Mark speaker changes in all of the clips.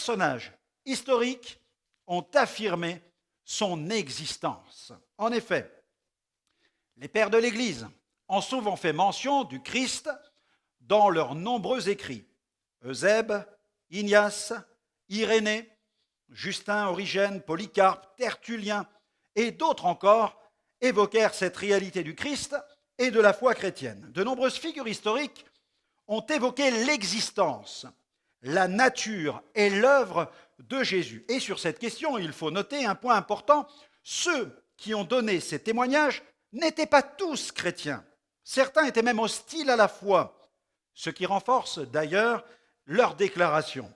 Speaker 1: personnages historiques ont affirmé son existence. En effet, les pères de l'Église ont souvent fait mention du Christ dans leurs nombreux écrits. Eusèbe, Ignace, Irénée, Justin, Origène, Polycarpe, Tertullien et d'autres encore évoquèrent cette réalité du Christ et de la foi chrétienne. De nombreuses figures historiques ont évoqué l'existence, la nature et l'œuvre de Jésus. Et sur cette question, il faut noter un point important. Ceux qui ont donné ces témoignages n'étaient pas tous chrétiens. Certains étaient même hostiles à la foi, ce qui renforce d'ailleurs leur déclaration.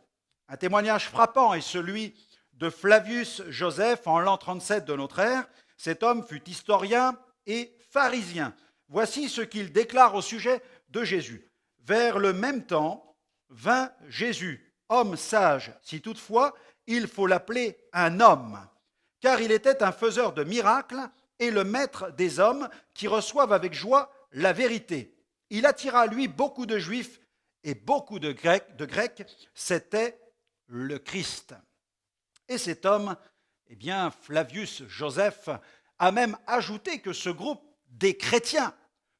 Speaker 1: Un témoignage frappant est celui de Flavius Joseph en l'an 37 de notre ère. Cet homme fut historien et pharisien. Voici ce qu'il déclare au sujet de Jésus. Vers le même temps vint Jésus, homme sage, si toutefois il faut l'appeler un homme, car il était un faiseur de miracles et le maître des hommes qui reçoivent avec joie la vérité. Il attira à lui beaucoup de Juifs et beaucoup de Grecs, c'était le Christ. Et cet homme, eh bien, Flavius Joseph, a même ajouté que ce groupe des chrétiens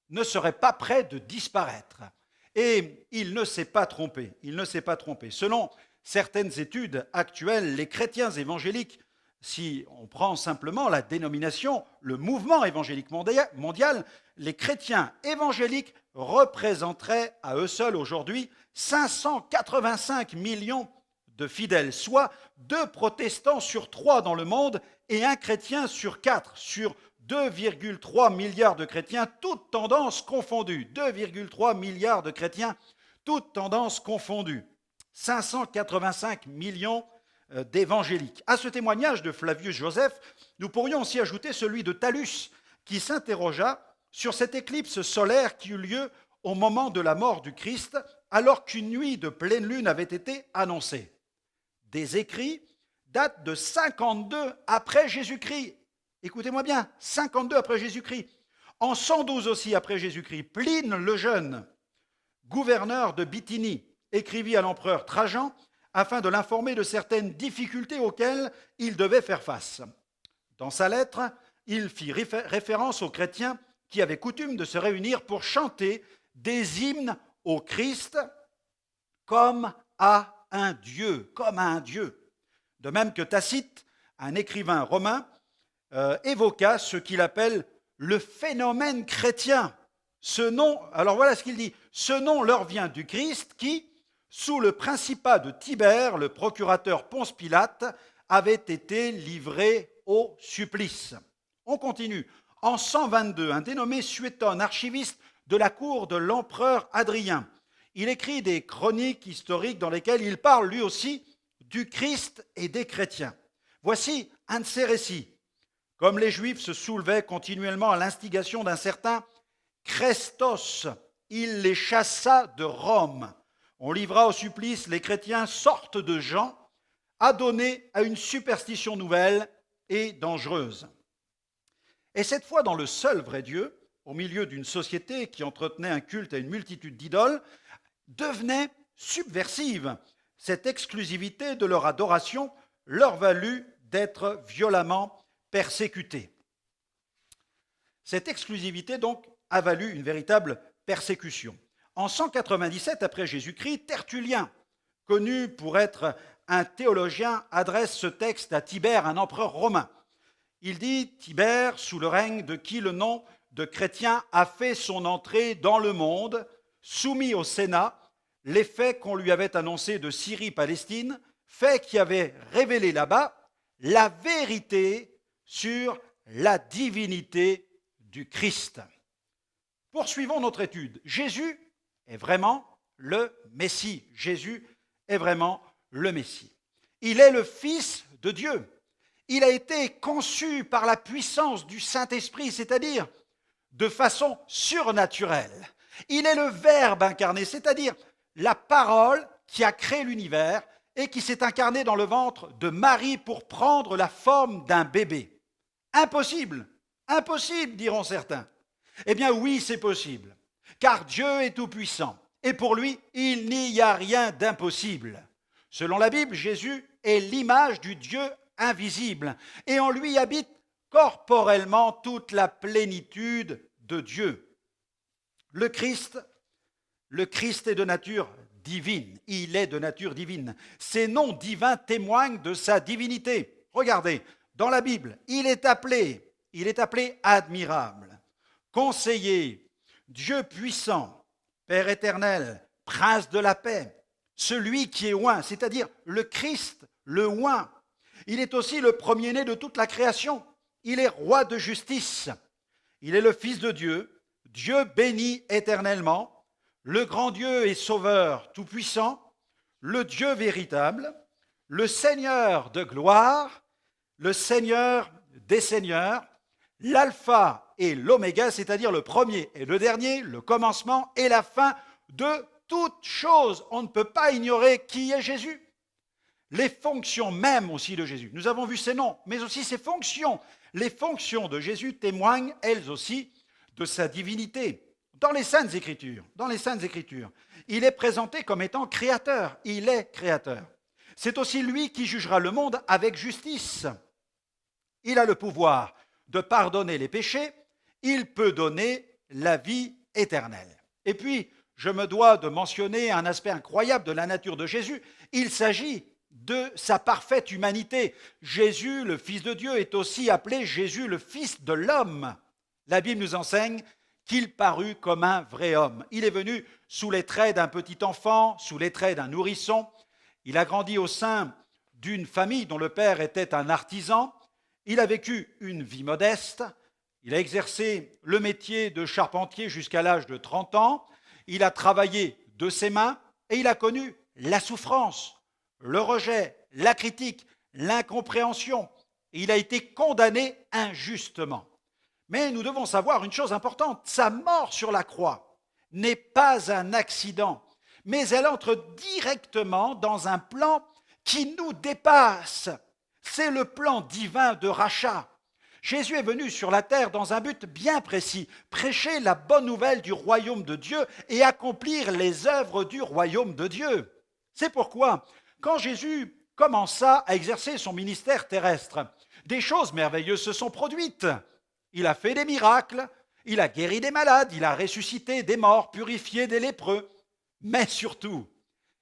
Speaker 1: ne serait pas prêt de disparaître. Et il ne s'est pas trompé. Selon certaines études actuelles, les chrétiens évangéliques, si on prend simplement la dénomination, le mouvement évangélique mondial, les chrétiens évangéliques représenteraient à eux seuls aujourd'hui 585 millions de fidèles, soit 2 protestants sur 3 dans le monde et 1 chrétien sur 4, sur 2,3 milliards de chrétiens, toutes tendances confondues. 2,3 milliards de chrétiens, toutes tendances confondues. 585 millions d'évangéliques. À ce témoignage de Flavius Joseph, nous pourrions aussi ajouter celui de Thallus, qui s'interrogea sur cette éclipse solaire qui eut lieu au moment de la mort du Christ, alors qu'une nuit de pleine lune avait été annoncée. Des écrits datent de 52 après Jésus-Christ. Écoutez-moi bien, 52 après Jésus-Christ. En 112 aussi après Jésus-Christ, Pline le Jeune, gouverneur de Bithynie, écrivit à l'empereur Trajan afin de l'informer de certaines difficultés auxquelles il devait faire face. Dans sa lettre, il fit référence aux chrétiens qui avaient coutume de se réunir pour chanter des hymnes au Christ comme à un Dieu, De même que Tacite, un écrivain romain, évoqua ce qu'il appelle le phénomène chrétien. Ce nom, alors voilà ce qu'il dit, ce nom leur vient du Christ qui, sous le principat de Tibère, le procurateur Ponce Pilate, avait été livré au supplice. On continue. En 122, un dénommé Suétone, archiviste de la cour de l'empereur Hadrien, il écrit des chroniques historiques dans lesquelles il parle lui aussi du Christ et des chrétiens. Voici un de ses récits. Comme les Juifs se soulevaient continuellement à l'instigation d'un certain Chrestos, il les chassa de Rome. On livra au supplice les chrétiens, sorte de gens adonnés à une superstition nouvelle et dangereuse. Et cette fois, dans le seul vrai Dieu, au milieu d'une société qui entretenait un culte à une multitude d'idoles, devenait subversive. Cette exclusivité de leur adoration leur valut d'être violemment persécutés. Cette exclusivité, donc, a valu une véritable persécution. En 197 après Jésus-Christ, Tertullien, connu pour être un théologien, adresse ce texte à Tibère, un empereur romain. Il dit « Tibère, sous le règne de qui le nom de chrétien a fait son entrée dans le monde, soumis au Sénat, les faits qu'on lui avait annoncés de Syrie-Palestine, faits qui avaient révélé là-bas la vérité sur la divinité du Christ. » Poursuivons notre étude. Jésus est vraiment le Messie. Jésus est vraiment le Messie. Il est le Fils de Dieu. Il a été conçu par la puissance du Saint-Esprit, c'est-à-dire de façon surnaturelle. Il est le Verbe incarné, c'est-à-dire la parole qui a créé l'univers et qui s'est incarné dans le ventre de Marie pour prendre la forme d'un bébé. Impossible, impossible, diront certains. Eh bien oui, c'est possible, car Dieu est tout-puissant, et pour lui, il n'y a rien d'impossible. Selon la Bible, Jésus est l'image du Dieu invisible et en lui habite corporellement toute la plénitude de Dieu. Le Christ est de nature divine. Il est de nature divine. Ses noms divins témoignent de sa divinité. Regardez, dans la Bible, il est appelé admirable, conseiller, Dieu puissant, Père éternel, Prince de la paix, celui qui est oint, c'est-à-dire le Christ, le oint. Il est aussi le premier-né de toute la création. Il est roi de justice. Il est le Fils de Dieu, Dieu béni éternellement, le grand Dieu et Sauveur tout-puissant, le Dieu véritable, le Seigneur de gloire, le Seigneur des seigneurs, l'alpha et l'oméga, c'est-à-dire le premier et le dernier, le commencement et la fin de toute chose. On ne peut pas ignorer qui est Jésus. Les fonctions même aussi de Jésus. Nous avons vu ses noms, mais aussi ses fonctions. Les fonctions de Jésus témoignent, elles aussi, de sa divinité. Dans les Saintes Écritures, il est présenté comme étant créateur. Il est créateur. C'est aussi lui qui jugera le monde avec justice. Il a le pouvoir de pardonner les péchés. Il peut donner la vie éternelle. Et puis, je me dois de mentionner un aspect incroyable de la nature de Jésus. Il s'agit de sa parfaite humanité. Jésus, le Fils de Dieu, est aussi appelé Jésus, le Fils de l'homme. La Bible nous enseigne qu'il parut comme un vrai homme. Il est venu sous les traits d'un petit enfant, sous les traits d'un nourrisson. Il a grandi au sein d'une famille dont le père était un artisan. Il a vécu une vie modeste. Il a exercé le métier de charpentier jusqu'à l'âge de 30 ans. Il a travaillé de ses mains et il a connu la souffrance, le rejet, la critique, l'incompréhension. Il a été condamné injustement. Mais nous devons savoir une chose importante, sa mort sur la croix n'est pas un accident, mais elle entre directement dans un plan qui nous dépasse. C'est le plan divin de rachat. Jésus est venu sur la terre dans un but bien précis, prêcher la bonne nouvelle du royaume de Dieu et accomplir les œuvres du royaume de Dieu. C'est pourquoi, quand Jésus commença à exercer son ministère terrestre, des choses merveilleuses se sont produites. Il a fait des miracles, il a guéri des malades, il a ressuscité des morts, purifié des lépreux, mais surtout,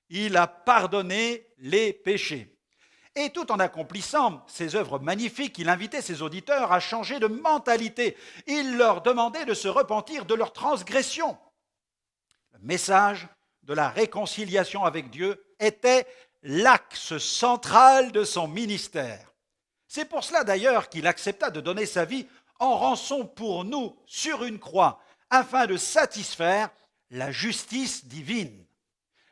Speaker 1: il a pardonné les péchés. Et tout en accomplissant ces œuvres magnifiques, il invitait ses auditeurs à changer de mentalité. Il leur demandait de se repentir de leurs transgressions. Le message de la réconciliation avec Dieu était l'axe central de son ministère. C'est pour cela d'ailleurs qu'il accepta de donner sa vie en rançon pour nous sur une croix, afin de satisfaire la justice divine.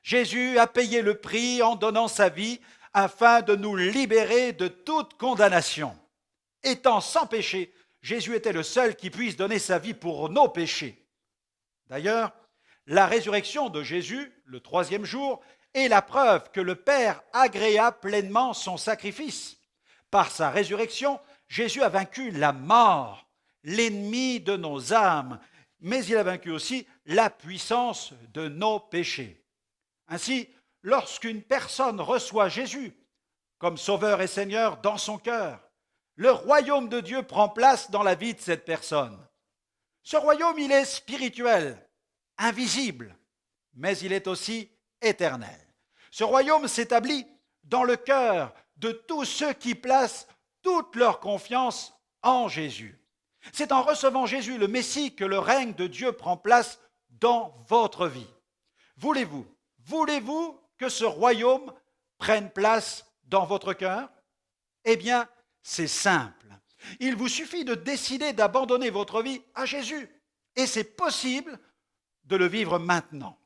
Speaker 1: Jésus a payé le prix en donnant sa vie afin de nous libérer de toute condamnation. Étant sans péché, Jésus était le seul qui puisse donner sa vie pour nos péchés. D'ailleurs, la résurrection de Jésus, le 3e jour, est la preuve que le Père agréa pleinement son sacrifice. Par sa résurrection, Jésus a vaincu la mort, l'ennemi de nos âmes, mais il a vaincu aussi la puissance de nos péchés. Ainsi, lorsqu'une personne reçoit Jésus comme Sauveur et Seigneur dans son cœur, le royaume de Dieu prend place dans la vie de cette personne. Ce royaume, il est spirituel, invisible, mais il est aussi éternel. Ce royaume s'établit dans le cœur de tous ceux qui placent toute leur confiance en Jésus. C'est en recevant Jésus, le Messie, que le règne de Dieu prend place dans votre vie. Voulez-vous que ce royaume prenne place dans votre cœur? Eh bien, c'est simple. Il vous suffit de décider d'abandonner votre vie à Jésus. Et c'est possible de le vivre maintenant.